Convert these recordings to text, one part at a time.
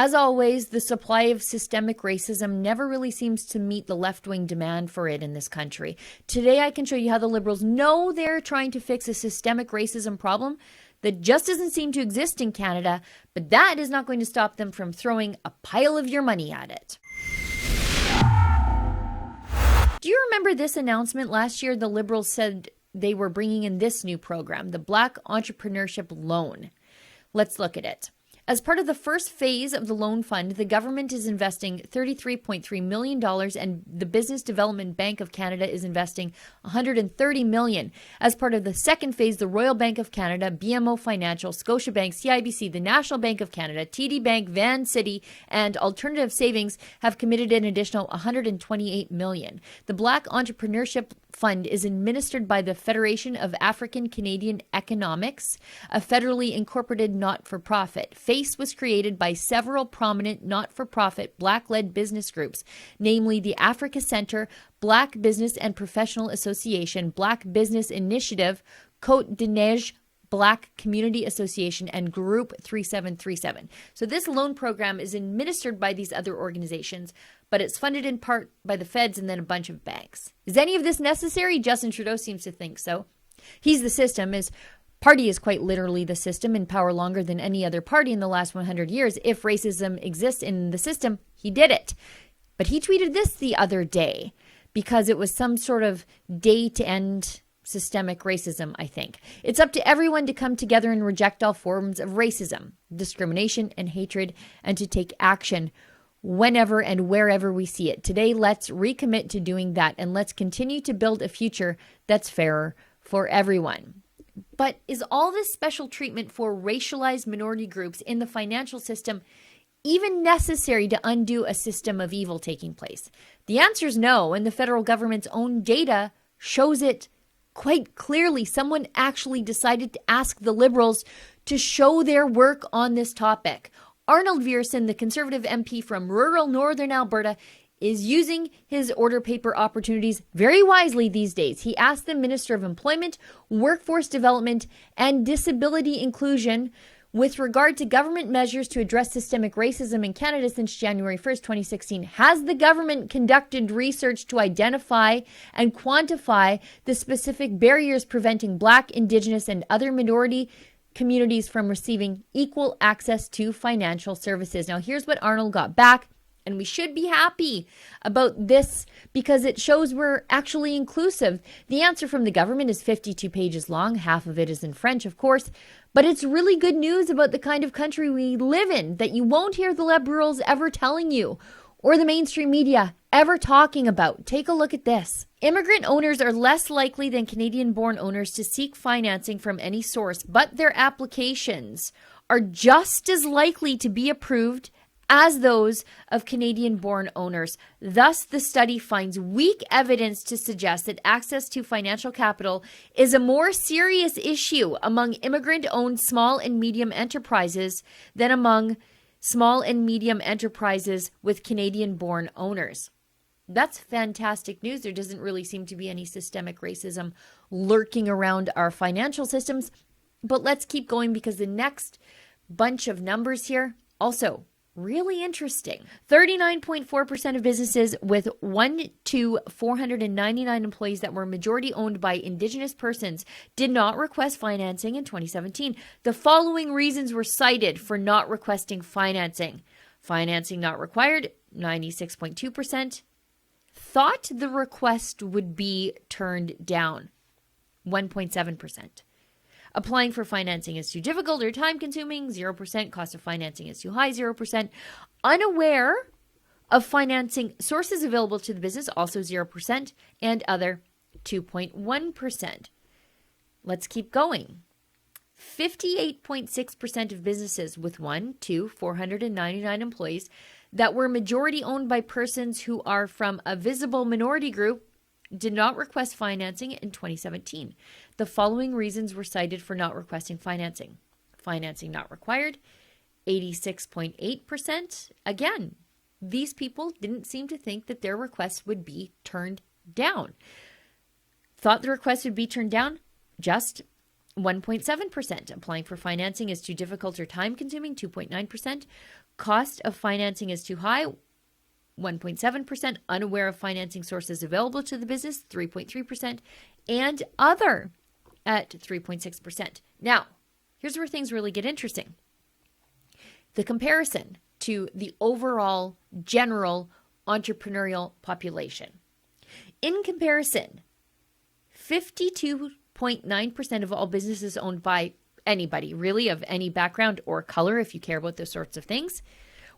As always, the supply of systemic racism never really seems to meet the left-wing demand for it in this country. Today, I can show you how the Liberals know they're trying to fix a systemic racism problem that just doesn't seem to exist in Canada, but that is not going to stop them from throwing a pile of your money at it. Do you remember this announcement? Last year, the Liberals said they were bringing in this new program, the Black Entrepreneurship Loan. Let's look at it. As part of the first phase of the loan fund, the government is investing $33.3 million and the Business Development Bank of Canada is investing $130 million. As part of the second phase, the Royal Bank of Canada, BMO Financial, Scotiabank, CIBC, the National Bank of Canada, TD Bank, Van City, and Alternative Savings have committed an additional $128 million. The Black Entrepreneurship Fund is administered by the Federation of African Canadian Economics, a federally incorporated not-for-profit. FACE was created by several prominent not-for-profit Black-led business groups, namely the Africa Centre, Black Business and Professional Association, Black Business Initiative, Côte de Neige Black Community Association, and Group 3737. So this loan program is administered by these other organizations, but it's funded in part by the feds and then a bunch of banks. Is any of this necessary? Justin Trudeau seems to think so. He's the system. His party is quite literally the system, in power longer than any other party in the last 100 years. If racism exists in the system, he did it. But he tweeted this the other day because it was some sort of day to end systemic racism, I think. It's up to everyone to come together and reject all forms of racism, discrimination, and hatred, and to take action whenever and wherever we see it. Today, let's recommit to doing that, and let's continue to build a future that's fairer for everyone. But is all this special treatment for racialized minority groups in the financial system even necessary to undo a system of evil taking place? The answer is no, and the federal government's own data shows it quite clearly. Someone actually decided to ask the Liberals to show their work on this topic. Arnold Viersen, the Conservative MP from rural northern Alberta, is using his order paper opportunities very wisely these days. He asked the Minister of Employment, Workforce Development, and Disability Inclusion with regard to government measures to address systemic racism in Canada since January 1st, 2016. Has the government conducted research to identify and quantify the specific barriers preventing Black, Indigenous, and other minority communities from receiving equal access to financial services? Now, here's what Arnold got back. And we should be happy about this because it shows we're actually inclusive. The answer from the government is 52 pages long. Half of it is in French, of course. But it's really good news about the kind of country we live in that you won't hear the Liberals ever telling you or the mainstream media ever talking about. Take a look at this. Immigrant owners are less likely than Canadian-born owners to seek financing from any source, but their applications are just as likely to be approved as those of Canadian-born owners. Thus, the study finds weak evidence to suggest that access to financial capital is a more serious issue among immigrant-owned small and medium enterprises than among small and medium enterprises with Canadian-born owners. That's fantastic news. There doesn't really seem to be any systemic racism lurking around our financial systems. But let's keep going because the next bunch of numbers here also really interesting. 39.4% of businesses with 1 to 499 employees that were majority owned by Indigenous persons did not request financing in 2017. The following reasons were cited for not requesting financing. Financing not required, 96.2%. Thought the request would be turned down, 1.7%. Applying for financing is too difficult or time-consuming, 0%. Cost of financing is too high, 0%. Unaware of financing sources available to the business, also 0%. And other, 2.1%. Let's keep going. 58.6% of businesses with 1 to 499 employees that were majority owned by persons who are from a visible minority group did not request financing in 2017. The following reasons were cited for not requesting financing. Financing not required, 86.8%. Again, these people didn't seem to think that their request would be turned down. Thought the request would be turned down, just 1.7%. Applying for financing is too difficult or time consuming, 2.9%. Cost of financing is too high, 1.7%. Unaware of financing sources available to the business, 3.3%. And other at 3.6%. Now, here's where things really get interesting. The comparison to the overall general entrepreneurial population. In comparison, 52.9% of all businesses owned by anybody, really, of any background or color, if you care about those sorts of things,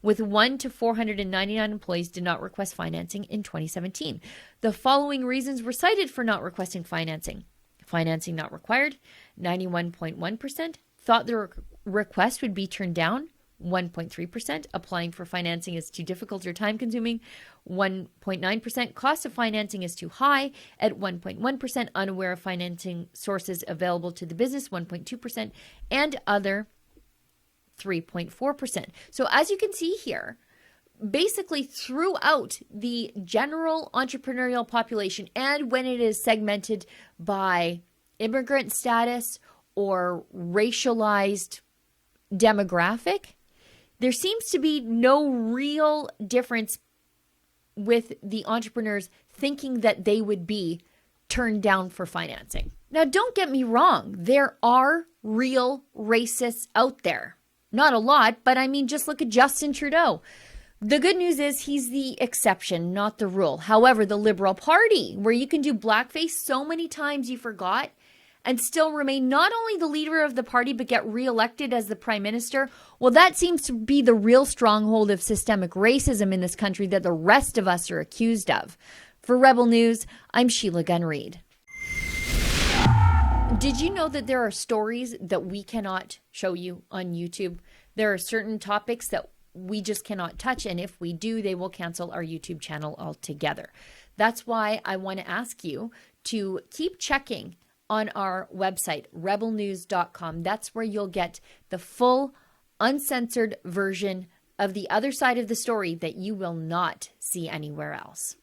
with 1 to 499 employees did not request financing in 2017. The following reasons were cited for not requesting financing. Financing not required, 91.1%. Thought the request would be turned down, 1.3%. Applying for financing is too difficult or time consuming, 1.9%. Cost of financing is too high at 1.1%. Unaware of financing sources available to the business, 1.2%. And other, 3.4%. So as you can see here, basically throughout the general entrepreneurial population, and when it is segmented by immigrant status or racialized demographic, there seems to be no real difference with the entrepreneurs thinking that they would be turned down for financing. Now, don't get me wrong. There are real racists out there. Not a lot, but I mean, just look at Justin Trudeau. The good news is he's the exception, not the rule. However, the Liberal Party, where you can do blackface so many times you forgot and still remain not only the leader of the party, but get reelected as the prime minister, well, that seems to be the real stronghold of systemic racism in this country that the rest of us are accused of. For Rebel News, I'm Sheila Gunn Reid. Did you know that there are stories that we cannot show you on YouTube? There are certain topics that we just cannot touch, and if we do, they will cancel our YouTube channel altogether. That's why I want to ask you to keep checking on our website, rebelnews.com. That's where you'll get the full, uncensored version of the other side of the story that you will not see anywhere else.